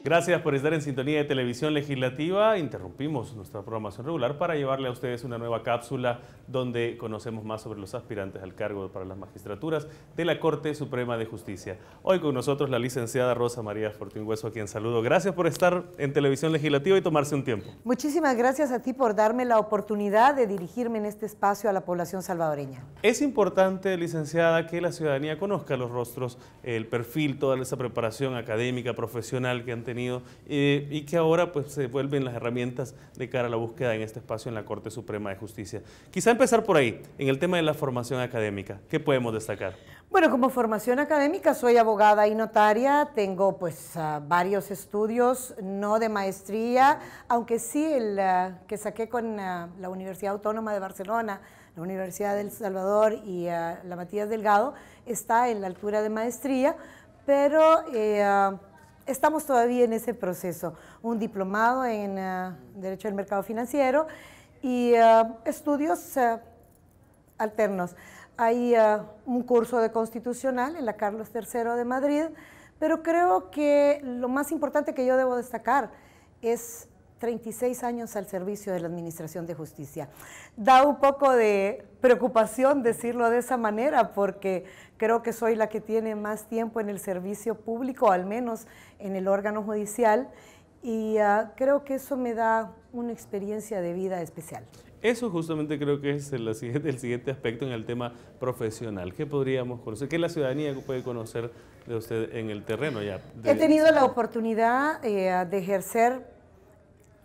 Gracias por estar en sintonía de Televisión Legislativa. Interrumpimos nuestra programación regular para llevarle a ustedes una nueva cápsula donde conocemos más sobre los aspirantes al cargo para las magistraturas de la Corte Suprema de Justicia. Hoy con nosotros la licenciada Rosa María Fortín Hueso, a quien saludo. Gracias por estar en Televisión Legislativa y tomarse un tiempo. Muchísimas gracias a ti por darme la oportunidad de dirigirme en este espacio a la población salvadoreña. Es importante, licenciada, que la ciudadanía conozca los rostros, el perfil, toda esa preparación académica, profesional que han tenido y que ahora pues se vuelven las herramientas de cara a la búsqueda en este espacio en la Corte Suprema de Justicia. Quizá empezar por ahí, en el tema de la formación académica. ¿Qué podemos destacar? Bueno, como formación académica soy abogada y notaria, tengo pues varios estudios, no de maestría, aunque sí el que saqué con la Universidad Autónoma de Barcelona, la Universidad del Salvador y la Matías Delgado, está en la altura de maestría, pero estamos todavía en ese proceso. Un diplomado en Derecho del Mercado Financiero y estudios alternos. Hay un curso de Constitucional en la Carlos III de Madrid, pero creo que lo más importante que yo debo destacar es 36 años al servicio de la Administración de Justicia. Da un poco de preocupación decirlo de esa manera, porque creo que soy la que tiene más tiempo en el servicio público, al menos en el órgano judicial, y creo que eso me da una experiencia de vida especial. Eso justamente creo que es el siguiente aspecto en el tema profesional. ¿Qué podríamos conocer? ¿Qué la ciudadanía puede conocer de usted en el terreno ya? He tenido la oportunidad de ejercer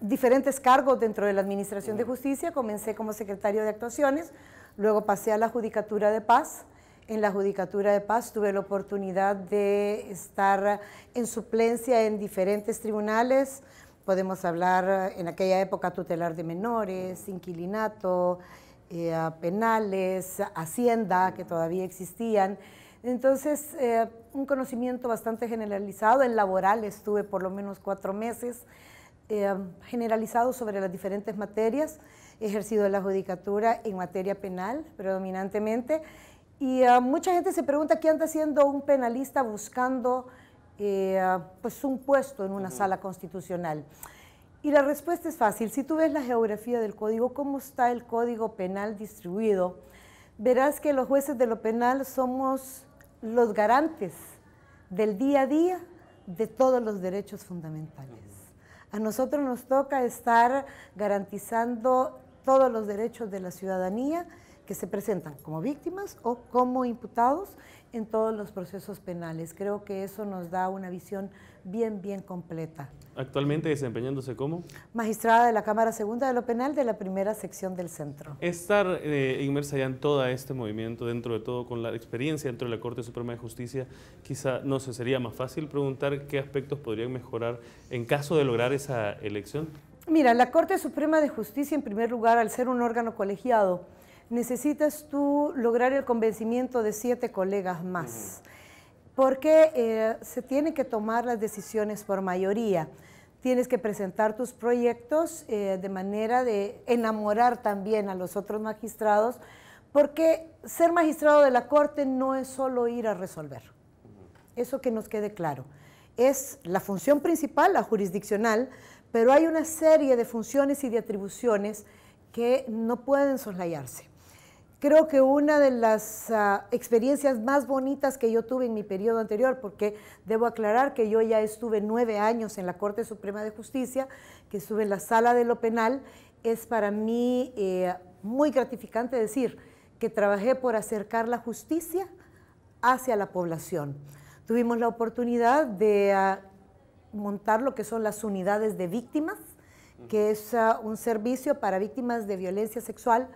diferentes cargos dentro de la Administración de Justicia. Comencé como secretario de actuaciones, luego pasé a la Judicatura de Paz. En la Judicatura de Paz tuve la oportunidad de estar en suplencia en diferentes tribunales. Podemos hablar en aquella época tutelar de menores, inquilinato, penales, hacienda, que todavía existían. Entonces, un conocimiento bastante generalizado. En laboral estuve por lo menos 4 meses, generalizado sobre las diferentes materias. He ejercido la judicatura en materia penal predominantemente, y mucha gente se pregunta qué anda haciendo un penalista buscando pues un puesto en una sala constitucional. Y la respuesta es fácil. Si tú ves la geografía del código, cómo está el código penal distribuido, verás que los jueces de lo penal somos los garantes del día a día de todos los derechos fundamentales. A nosotros nos toca estar garantizando todos los derechos de la ciudadanía que se presentan como víctimas o como imputados en todos los procesos penales. Creo que eso nos da una visión bien completa. ¿Actualmente desempeñándose como? Magistrada de la Cámara Segunda de lo Penal de la primera sección del centro. Estar inmersa ya en todo este movimiento, dentro de todo, con la experiencia dentro de la Corte Suprema de Justicia, quizá no sé, sería más fácil preguntar qué aspectos podrían mejorar en caso de lograr esa elección. Mira, la Corte Suprema de Justicia, en primer lugar, al ser un órgano colegiado, necesitas tú lograr el convencimiento de 7 colegas más, porque se tienen que tomar las decisiones por mayoría. Tienes que presentar tus proyectos de manera de enamorar también a los otros magistrados, porque ser magistrado de la Corte no es solo ir a resolver. Eso que nos quede claro. Es la función principal, la jurisdiccional, pero hay una serie de funciones y de atribuciones que no pueden soslayarse. Creo que una de las experiencias más bonitas que yo tuve en mi periodo anterior, porque debo aclarar que yo ya estuve 9 años en la Corte Suprema de Justicia, que estuve en la Sala de lo Penal, es para mí muy gratificante decir que trabajé por acercar la justicia hacia la población. Tuvimos la oportunidad de montar lo que son las unidades de víctimas, que es un servicio para víctimas de violencia sexual,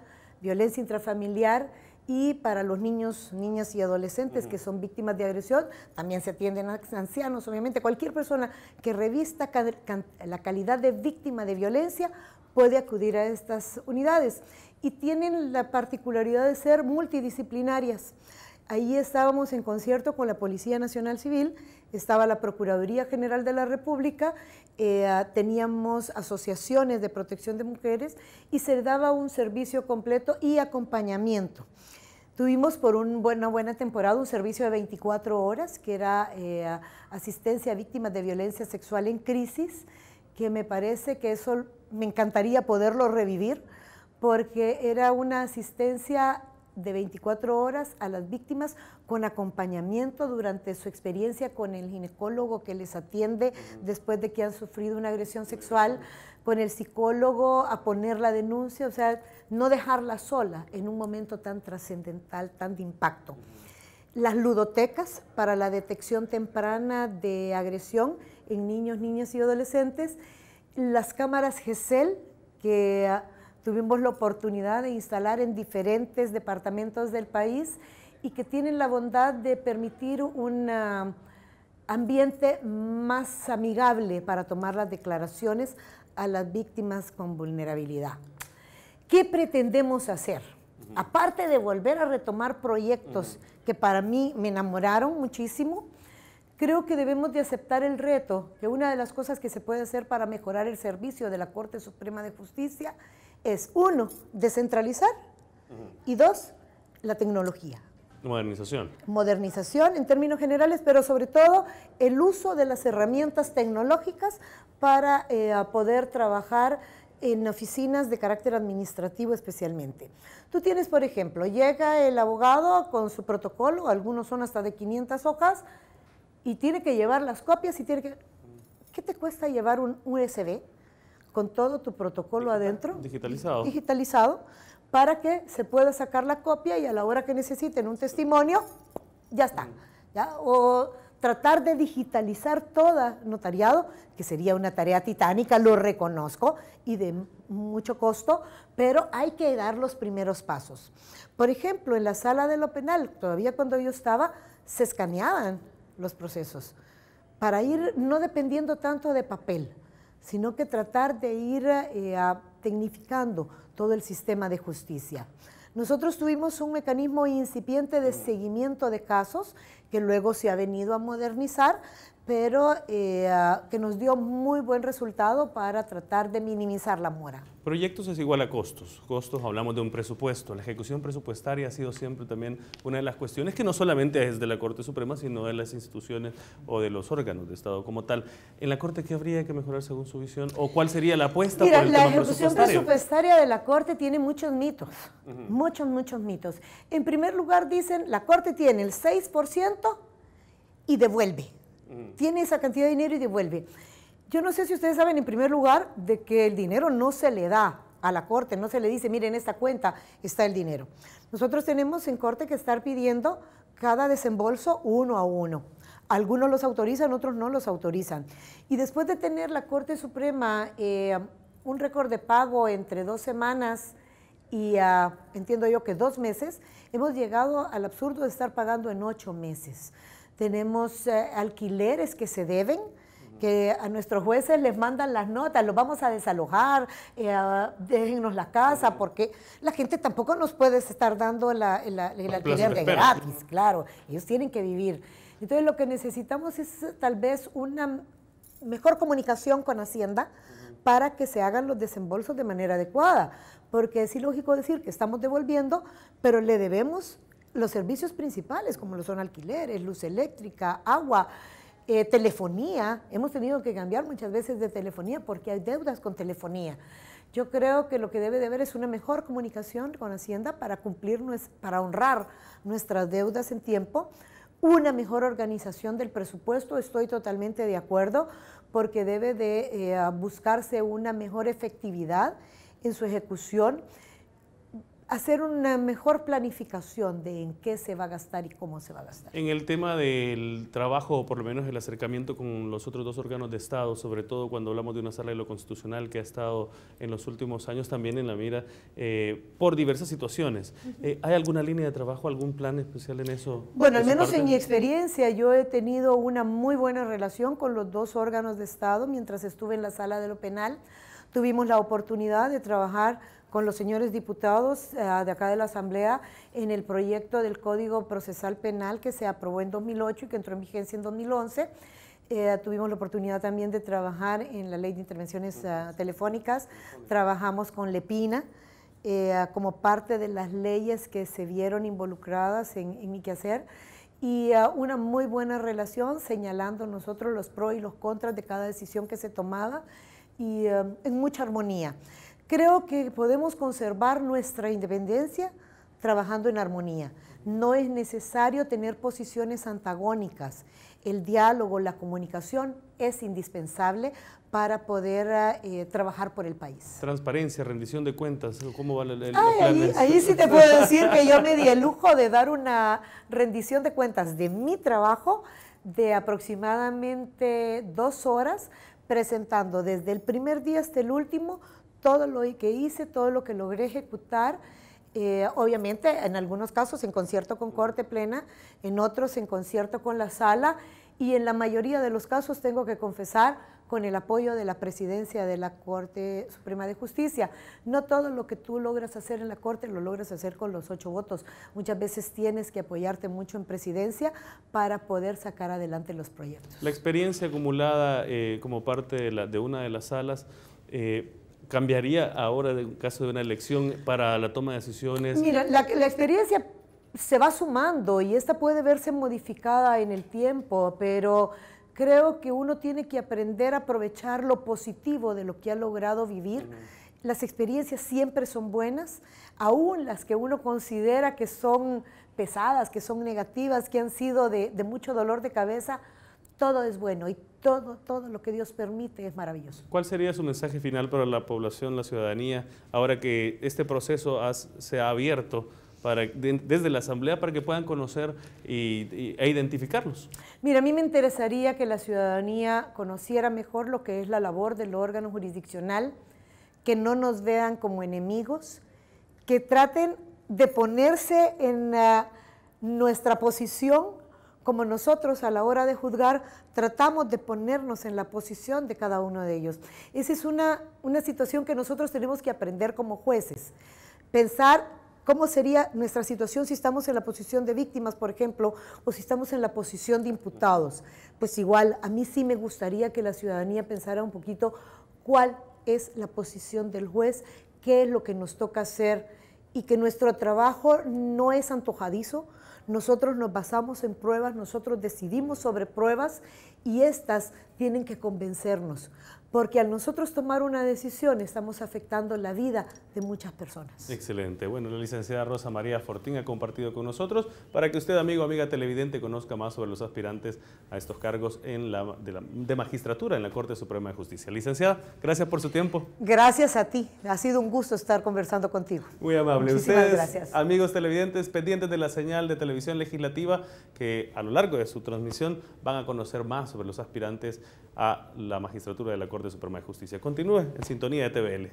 violencia intrafamiliar, y para los niños, niñas y adolescentes que son víctimas de agresión. También se atienden a ancianos, obviamente. Cualquier persona que revista la calidad de víctima de violencia puede acudir a estas unidades, y tienen la particularidad de ser multidisciplinarias. Ahí estábamos en concierto con la Policía Nacional Civil, estaba la Procuraduría General de la República, teníamos asociaciones de protección de mujeres y se daba un servicio completo y acompañamiento. Tuvimos por una buena temporada un servicio de 24 horas, que era asistencia a víctimas de violencia sexual en crisis, que me parece que eso me encantaría poderlo revivir, porque era una asistencia de 24 horas a las víctimas con acompañamiento durante su experiencia con el ginecólogo que les atiende después de que han sufrido una agresión sexual, con el psicólogo a poner la denuncia, o sea, no dejarla sola en un momento tan trascendental, tan de impacto. Las ludotecas para la detección temprana de agresión en niños, niñas y adolescentes, las cámaras GESEL que tuvimos la oportunidad de instalar en diferentes departamentos del país y que tienen la bondad de permitir un ambiente más amigable para tomar las declaraciones a las víctimas con vulnerabilidad. ¿Qué pretendemos hacer? Aparte de volver a retomar proyectos que para mí me enamoraron muchísimo, creo que debemos de aceptar el reto, que una de las cosas que se puede hacer para mejorar el servicio de la Corte Suprema de Justicia es, 1, descentralizar, y 2, la tecnología. Modernización. Modernización en términos generales, pero sobre todo el uso de las herramientas tecnológicas para poder trabajar en oficinas de carácter administrativo especialmente. Tú tienes, por ejemplo, llega el abogado con su protocolo, algunos son hasta de 500 hojas, y tiene que llevar las copias y tiene que... ¿Qué te cuesta llevar un USB con todo tu protocolo adentro? Digitalizado. Digitalizado, para que se pueda sacar la copia y a la hora que necesiten un testimonio, ya está. ¿Ya? O tratar de digitalizar todo notariado, que sería una tarea titánica, lo reconozco, y de mucho costo, pero hay que dar los primeros pasos. Por ejemplo, en la sala de lo penal, todavía cuando yo estaba, se escaneaban los procesos, para ir no dependiendo tanto de papel, sino que tratar de ir tecnificando todo el sistema de justicia. Nosotros tuvimos un mecanismo incipiente de seguimiento de casos que luego se ha venido a modernizar, pero que nos dio muy buen resultado para tratar de minimizar la mora. Proyectos es igual a costos. Costos, hablamos de un presupuesto. La ejecución presupuestaria ha sido siempre también una de las cuestiones que no solamente es de la Corte Suprema, sino de las instituciones o de los órganos de Estado como tal. ¿En la Corte qué habría que mejorar según su visión? ¿O cuál sería la apuesta por el tema presupuestario? La ejecución presupuestaria de la Corte tiene muchos mitos, muchos mitos. En primer lugar dicen, la Corte tiene el 6% y devuelve. Tiene esa cantidad de dinero y devuelve. Yo no sé si ustedes saben, en primer lugar, de que el dinero no se le da a la Corte, no se le dice, miren, en esta cuenta está el dinero. Nosotros tenemos en Corte que estar pidiendo cada desembolso uno a uno. Algunos los autorizan, otros no los autorizan. Y después de tener la Corte Suprema un récord de pago entre 2 semanas y entiendo yo que 2 meses, hemos llegado al absurdo de estar pagando en 8 meses. Tenemos alquileres que se deben, que a nuestros jueces les mandan las notas, los vamos a desalojar, déjennos la casa, porque la gente tampoco nos puede estar dando el alquiler de gratis, claro, ellos tienen que vivir. Entonces lo que necesitamos es tal vez una mejor comunicación con Hacienda para que se hagan los desembolsos de manera adecuada, porque es ilógico decir que estamos devolviendo, pero le debemos los servicios principales, como lo son alquileres, luz eléctrica, agua, telefonía. Hemos tenido que cambiar muchas veces de telefonía porque hay deudas con telefonía. Yo creo que lo que debe de haber es una mejor comunicación con Hacienda para cumplir, para honrar nuestras deudas en tiempo, una mejor organización del presupuesto, estoy totalmente de acuerdo, porque debe de buscarse una mejor efectividad en su ejecución, hacer una mejor planificación de en qué se va a gastar y cómo se va a gastar. En el tema del trabajo, o por lo menos el acercamiento con los otros 2 órganos de Estado, sobre todo cuando hablamos de una sala de lo constitucional que ha estado en los últimos años también en la mira por diversas situaciones. ¿Hay alguna línea de trabajo, algún plan especial en eso? Bueno, al menos en mi experiencia yo he tenido una muy buena relación con los 2 órganos de Estado mientras estuve en la sala de lo penal. Tuvimos la oportunidad de trabajar con los señores diputados de acá de la Asamblea en el proyecto del Código Procesal Penal que se aprobó en 2008 y que entró en vigencia en 2011. Tuvimos la oportunidad también de trabajar en la Ley de Intervenciones Telefónicas, trabajamos con Lepina como parte de las leyes que se vieron involucradas en mi quehacer, y una muy buena relación señalando nosotros los pros y los contras de cada decisión que se tomaba, y en mucha armonía. Creo que podemos conservar nuestra independencia trabajando en armonía. No es necesario tener posiciones antagónicas. El diálogo, la comunicación es indispensable para poder trabajar por el país. Transparencia, rendición de cuentas, ¿cómo va el plan? Ahí sí te puedo decir que yo me di el lujo de dar una rendición de cuentas de mi trabajo de aproximadamente 2 horas, presentando desde el primer día hasta el último todo lo que hice, todo lo que logré ejecutar. Obviamente, en algunos casos en concierto con Corte Plena, en otros en concierto con la Sala, y en la mayoría de los casos tengo que confesar con el apoyo de la Presidencia de la Corte Suprema de Justicia. No todo lo que tú logras hacer en la Corte lo logras hacer con los 8 votos. Muchas veces tienes que apoyarte mucho en Presidencia para poder sacar adelante los proyectos. La experiencia acumulada como parte de una de las salas, ¿cambiaría ahora en caso de una elección para la toma de decisiones? Mira, la experiencia se va sumando y esta puede verse modificada en el tiempo, pero creo que uno tiene que aprender a aprovechar lo positivo de lo que ha logrado vivir. Las experiencias siempre son buenas, aún las que uno considera que son pesadas, que son negativas, que han sido de mucho dolor de cabeza. Todo es bueno y todo lo que Dios permite es maravilloso. ¿Cuál sería su mensaje final para la población, la ciudadanía, ahora que este proceso se ha abierto desde la Asamblea para que puedan conocer e identificarlos? Mira, a mí me interesaría que la ciudadanía conociera mejor lo que es la labor del órgano jurisdiccional, que no nos vean como enemigos, que traten de ponerse en nuestra posición, como nosotros a la hora de juzgar tratamos de ponernos en la posición de cada uno de ellos. Esa es una situación que nosotros tenemos que aprender como jueces. Pensar cómo sería nuestra situación si estamos en la posición de víctimas, por ejemplo, o si estamos en la posición de imputados. Pues igual, a mí sí me gustaría que la ciudadanía pensara un poquito cuál es la posición del juez, qué es lo que nos toca hacer, y que nuestro trabajo no es antojadizo. Nosotros nos basamos en pruebas, nosotros decidimos sobre pruebas y estas tienen que convencernos, porque al nosotros tomar una decisión estamos afectando la vida de muchas personas. Excelente. Bueno, la licenciada Rosa María Fortín ha compartido con nosotros para que usted, amigo o amiga televidente, conozca más sobre los aspirantes a estos cargos de magistratura en la Corte Suprema de Justicia. Licenciada, gracias por su tiempo. Gracias a ti. Ha sido un gusto estar conversando contigo. Muy amable. Muchísimas Ustedes, gracias. amigos televidentes, pendientes de la señal de televisión legislativa, que a lo largo de su transmisión van a conocer más sobre los aspirantes a la magistratura de la Corte Suprema de Justicia. Continúe en sintonía de TVL.